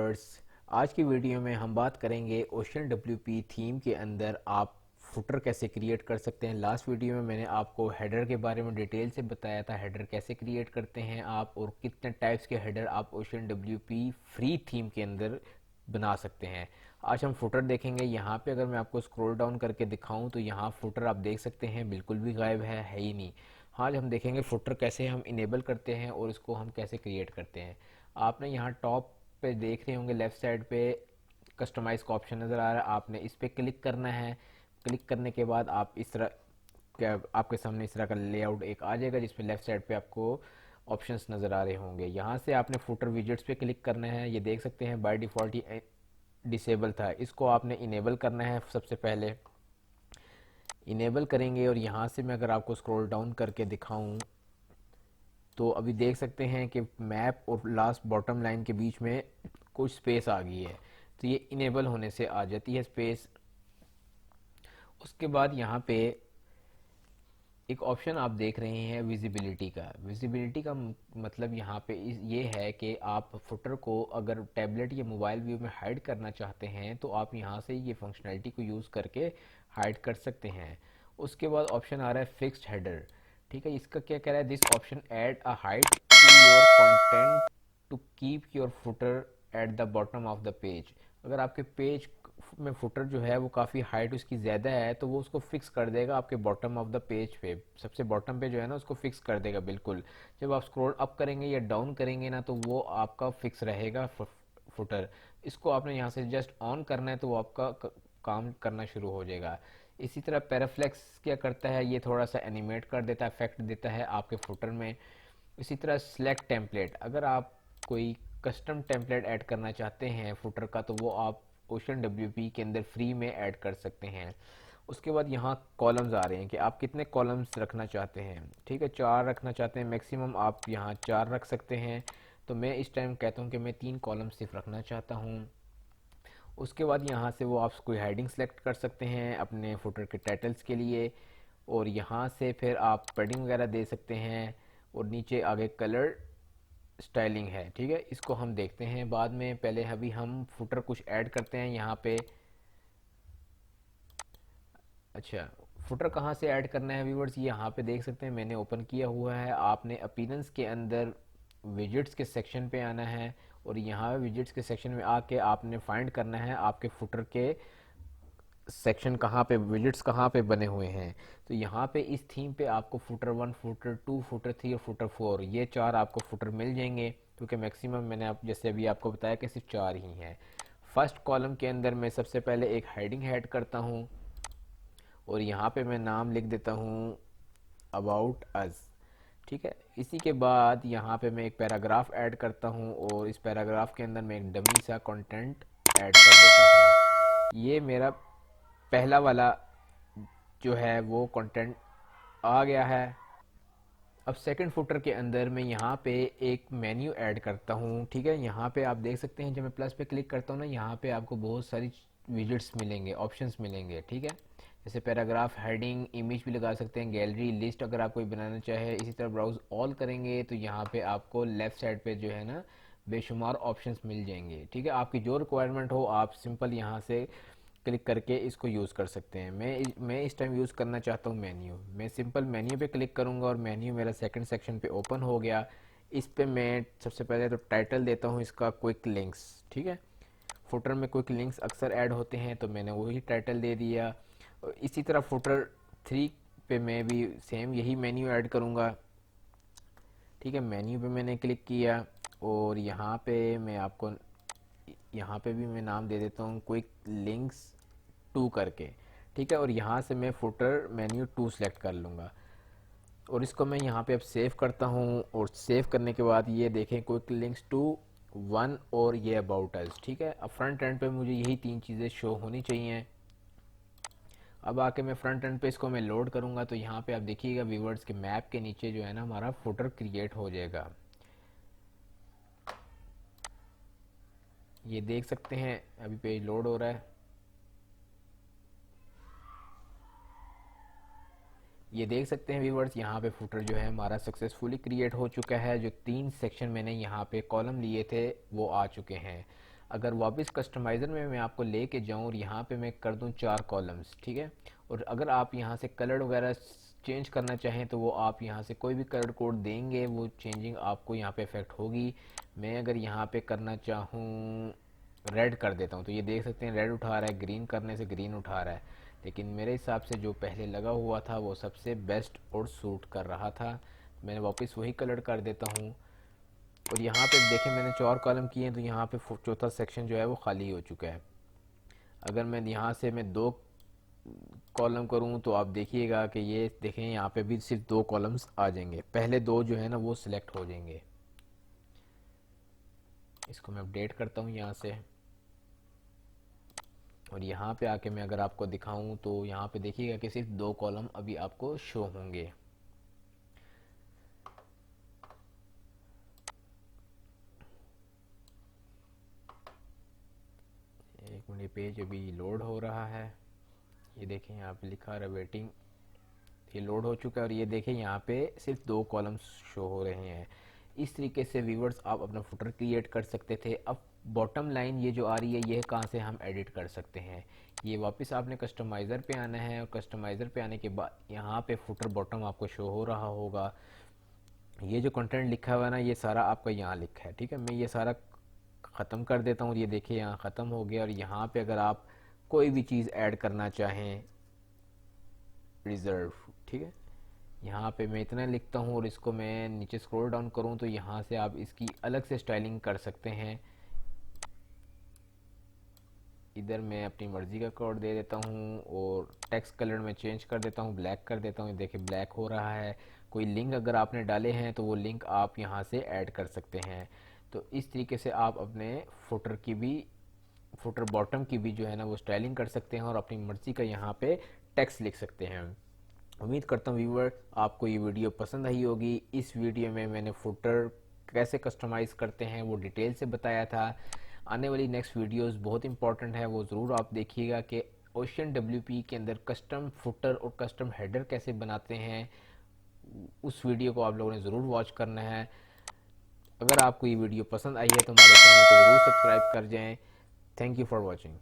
Viewers, आज की video में हम बात करेंगे ओशन डब्ल्यूपी थीम के अंदर आप फुटर कैसे क्रिएट कर सकते हैं। लास्ट वीडियो में मैंने आपको हेडर के बारे में डिटेल से बताया था, हेडर कैसे क्रिएट करते हैं आप और कितने टाइप्स के हेडर आप ओशन डब्ल्यूपी फ्री थीम के अंदर बना सकते हैं। आज हम फुटर देखेंगे। यहाँ पे अगर मैं आपको स्क्रॉल डाउन करके दिखाऊं तो यहाँ फुटर आप देख सकते हैं बिल्कुल भी गायब है ही नहीं। आज हम देखेंगे फुटर कैसे हम इनेबल करते हैं और इसको हम कैसे क्रिएट करते हैं। आपने यहाँ टॉप पे देख रहे होंगे लेफ्ट साइड पे कस्टमाइज का ऑप्शन नज़र आ रहा है, आपने इस पर क्लिक करना है। क्लिक करने के बाद आप इस तरह क्या आपके सामने इस तरह का लेआउट एक आ जाएगा जिसमें लेफ्ट साइड पे आपको ऑप्शंस नज़र आ रहे होंगे। यहाँ से आपने फुटर विजेट्स पे क्लिक करना है। ये देख सकते हैं बाय डिफ़ॉल्ट ये डिसेबल था, इसको आपने इनेबल करना है। सबसे पहले इनेबल करेंगे और यहाँ से मैं अगर आपको स्क्रॉल डाउन करके दिखाऊं तो अभी देख सकते हैं कि मैप और लास्ट बॉटम लाइन के बीच में कुछ स्पेस आ गई है, तो ये इनेबल होने से आ जाती है स्पेस। उसके बाद यहाँ पे एक ऑप्शन आप देख रहे हैं विजिबिलिटी का। विजिबिलिटी का मतलब यहाँ पे ये है कि आप फुटर को अगर टैबलेट या मोबाइल व्यू में हाइड करना चाहते हैं तो आप यहाँ से ये फंक्शनैलिटी को यूज़ करके हाइड कर सकते हैं। उसके बाद ऑप्शन आ रहा है फिक्स्ड हेडर। ठीक है, इसका क्या कह रहा है, this option add a height to your content to keep your footer at the bottom of the page. अगर आपके पेज में फुटर जो है वो काफ़ी हाइट उसकी ज़्यादा है तो वो उसको फिक्स कर देगा आपके बॉटम ऑफ द पेज पे, सबसे बॉटम पे जो है ना उसको फिक्स कर देगा बिल्कुल। जब आप स्क्रॉल अप करेंगे या डाउन करेंगे ना तो वो आपका फिक्स रहेगा फुटर। इसको आपने यहाँ से जस्ट ऑन करना है तो वो आपका काम करना शुरू हो जाएगा। इसी तरह पैराफ्लेक्स क्या करता है, ये थोड़ा सा एनिमेट कर देता है, इफेक्ट देता है आपके फुटर में। इसी तरह सिलेक्ट टेम्पलेट, अगर आप कोई कस्टम टेम्पलेट ऐड करना चाहते हैं फुटर का तो वो आप ओशन डब्ल्यूपी के अंदर फ्री में ऐड कर सकते हैं। उसके बाद यहाँ कॉलम्स आ रहे हैं कि आप कितने कॉलम्स रखना चाहते हैं। ठीक है, 4 रखना चाहते हैं मैक्सिमम, आप यहाँ 4 रख सकते हैं। तो मैं इस टाइम कहता हूँ कि मैं 3 कॉलम सिर्फ रखना चाहता हूँ। उसके बाद यहाँ से वो आप कोई हेडिंग सेलेक्ट कर सकते हैं अपने फुटर के टाइटल्स के लिए और यहाँ से फिर आप पैडिंग वगैरह दे सकते हैं और नीचे आगे कलर स्टाइलिंग है। ठीक है, इसको हम देखते हैं बाद में, पहले अभी हम फुटर कुछ ऐड करते हैं यहाँ पे। अच्छा, फुटर कहाँ से ऐड करना है व्यूवर्स, ये यहाँ पे देख सकते हैं मैंने ओपन किया हुआ है। आपने अपीयरेंस के अंदर विजेट्स के सेक्शन पे आना है और यहाँ विजेट्स के सेक्शन में आके आपने फाइंड करना है आपके फुटर के सेक्शन कहाँ पे, विजेट्स कहाँ पे बने हुए हैं। तो यहाँ पे इस थीम पे आपको फुटर 1, फुटर 2, फुटर 3 और फुटर 4 ये 4 आपको फुटर मिल जाएंगे, क्योंकि मैक्सिमम मैंने आप जैसे अभी आपको बताया कि सिर्फ 4 ही हैं। फर्स्ट कॉलम के अंदर मैं सबसे पहले एक हेडिंग ऐड करता हूँ और यहाँ पे मैं नाम लिख देता हूँ अबाउट अस। ठीक है, इसी के बाद यहाँ पे मैं एक पैराग्राफ ऐड करता हूँ और इस पैराग्राफ के अंदर मैं एक डमी सा कंटेंट ऐड कर देता हूँ। ये मेरा पहला वाला जो है वो कंटेंट आ गया है। अब सेकंड फुटर के अंदर मैं यहाँ पे एक मेन्यू ऐड करता हूँ। ठीक है, यहाँ पे आप देख सकते हैं जब मैं प्लस पे क्लिक करता हूँ ना यहाँ पे आपको बहुत सारी विजेट्स मिलेंगे, ऑप्शंस मिलेंगे। ठीक है, जैसे पैराग्राफ, हेडिंग, इमेज भी लगा सकते हैं, गैलरी, लिस्ट अगर आप कोई बनाना चाहे। इसी तरह ब्राउज ऑल करेंगे तो यहाँ पे आपको लेफ्ट साइड पे जो है ना बेशुमार ऑप्शंस मिल जाएंगे। ठीक है, आपकी जो रिक्वायरमेंट हो आप सिंपल यहाँ से क्लिक करके इसको यूज़ कर सकते हैं। मैं इस टाइम यूज़ करना चाहता हूँ मेन्यू। मैं सिंपल मेन्यू पे क्लिक करूँगा और मेन्यू मेरा सेकंड सेक्शन पे ओपन हो गया। इस पे मैं सबसे पहले तो टाइटल देता हूँ इसका क्विक लिंक्स। ठीक है, फुटर में क्विक लिंक्स अक्सर ऐड होते हैं तो मैंने वही टाइटल दे दिया। और इसी तरह फुटर 3 पे मैं भी सेम यही मेन्यू ऐड करूँगा। ठीक है, मेन्यू पे मैंने क्लिक किया और यहाँ पे मैं आपको यहाँ पे भी मैं नाम दे देता हूँ क्विक लिंक्स 2 करके। ठीक है, और यहाँ से मैं फुटर मेन्यू 2 सेलेक्ट कर लूँगा और इसको मैं यहाँ पे अब सेव करता हूँ। और सेव करने के बाद ये देखें क्विक लिंक्स 2, 1 और ये अबाउट अस। ठीक है, अब फ्रंट एंड पे मुझे यही 3 चीज़ें शो होनी चाहिए। अब आके मैं फ्रंट एंड पे इसको मैं लोड करूँगा तो यहाँ पे आप देखिएगा व्यूवर्स के मैप के नीचे जो है ना हमारा फुटर क्रिएट हो जाएगा। ये देख सकते हैं अभी पेज लोड हो रहा है। ये देख सकते हैं व्यूवर्स यहाँ पे फुटर जो है हमारा सक्सेसफुली क्रिएट हो चुका है। जो 3 सेक्शन मैंने यहाँ पे कॉलम लिए थे वो आ चुके हैं। अगर वापस कस्टमाइज़र में मैं आपको लेके जाऊँ और यहाँ पे मैं कर दूँ 4 कॉलम्स, ठीक है। और अगर आप यहाँ से कलर वगैरह चेंज करना चाहें तो वो आप यहाँ से कोई भी कलर कोड देंगे, वो चेंजिंग आपको यहाँ पे इफेक्ट होगी। मैं अगर यहाँ पे करना चाहूँ रेड कर देता हूँ तो ये देख सकते हैं रेड उठा रहा है, ग्रीन करने से ग्रीन उठा रहा है। लेकिन मेरे हिसाब से जो पहले लगा हुआ था वो सबसे बेस्ट और सूट कर रहा था। मैं वापस वही कलर कर देता हूँ। और यहाँ पे देखें मैंने 4 कॉलम किए हैं तो यहाँ पे चौथा सेक्शन जो है वो खाली हो चुका है। अगर मैं यहाँ से मैं 2 कॉलम करूँ तो आप देखिएगा कि ये देखें यहाँ पे भी सिर्फ 2 कॉलम्स आ जाएंगे, पहले 2 जो है ना वो सिलेक्ट हो जाएंगे। इसको मैं अपडेट करता हूँ यहाँ से, और यहाँ पे आके मैं अगर आपको दिखाऊं तो यहाँ पे देखिएगा कि सिर्फ 2 कॉलम अभी आपको शो होंगे। एक मिनट, पेज अभी लोड हो रहा है। ये देखें यहाँ पे लिखा है वेटिंग, ये लोड हो चुका है। और ये देखें यहाँ पे सिर्फ 2 कॉलम्स शो हो रहे हैं। इस तरीके से व्यूवर्स आप अपना फुटर क्रिएट कर सकते थे। अब बॉटम लाइन ये जो आ रही है ये कहाँ से हम एडिट कर सकते हैं, ये वापस आपने कस्टमाइज़र पे आना है, और कस्टमाइज़र पे आने के बाद यहाँ पे फुटर बॉटम आपको शो हो रहा होगा। ये जो कंटेंट लिखा हुआ है ना ये सारा आपका यहाँ लिखा है, ठीक है। मैं ये सारा ख़त्म कर देता हूँ। ये देखिए यहाँ ख़त्म हो गया। और यहाँ पे अगर आप कोई भी चीज़ ऐड करना चाहें, रिज़र्व, ठीक है, यहाँ पे मैं इतना लिखता हूँ और इसको मैं नीचे स्क्रॉल डाउन करूँ तो यहाँ से आप इसकी अलग से स्टाइलिंग कर सकते हैं। इधर मैं अपनी मर्ज़ी का कोड दे देता हूँ और टेक्स्ट कलर में चेंज कर देता हूँ, ब्लैक कर देता हूँ। देखिए ब्लैक हो रहा है। कोई लिंक अगर आपने डाले हैं तो वो लिंक आप यहाँ से ऐड कर सकते हैं। तो इस तरीके से आप अपने फुटर की भी, फुटर बॉटम की भी जो है ना वो स्टाइलिंग कर सकते हैं और अपनी मर्ज़ी का यहाँ पे टेक्स्ट लिख सकते हैं। उम्मीद करता हूँ व्यूवर आपको ये वीडियो पसंद आई होगी। इस वीडियो में मैंने फुटर कैसे कस्टमाइज़ करते हैं वो डिटेल से बताया था। आने वाली नेक्स्ट वीडियोस बहुत इंपॉर्टेंट है, वो ज़रूर आप देखिएगा कि ओशन डब्ल्यूपी के अंदर कस्टम फुटर और कस्टम हेडर कैसे बनाते हैं। उस वीडियो को आप लोगों ने ज़रूर वॉच करना है। अगर आपको ये वीडियो पसंद आई है तो हमारे चैनल को ज़रूर सब्सक्राइब कर जाएँ। Thank you for watching.